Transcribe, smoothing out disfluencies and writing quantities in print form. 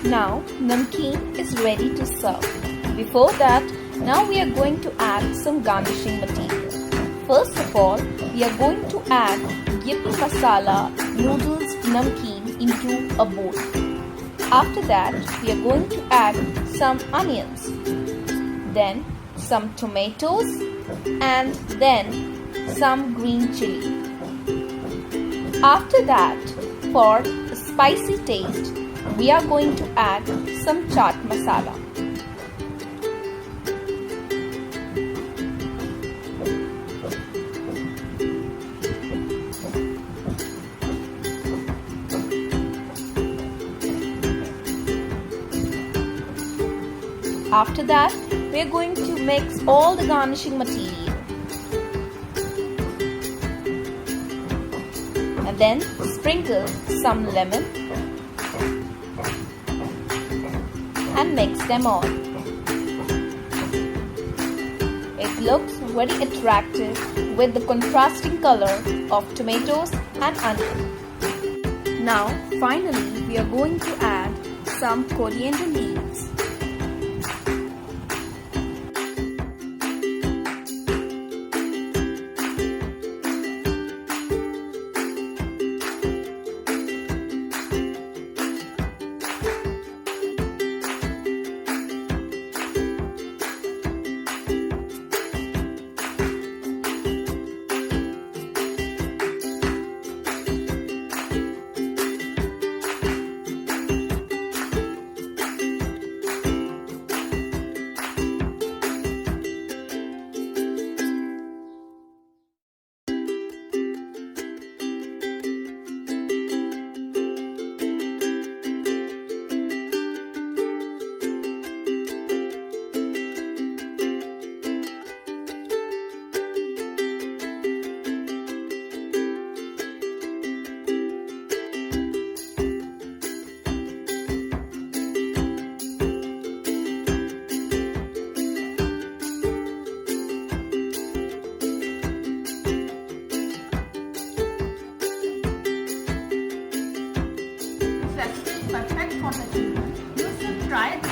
Now namkeen is ready to serve. Before that, now we are going to add some garnishing material. First of all, we are going to add Yippee masala noodles namkeen into a bowl. After that, we are going to add some onions, then some tomatoes, and then some green chili. After that, for a spicy taste, we are going to add some chaat masala. After that, we are going to mix all the garnishing material. And then sprinkle some lemon and mix them all. It looks very attractive with the contrasting color of tomatoes and onion. Now finally we are going to add some coriander leaves. Perfect for the children. You should try this.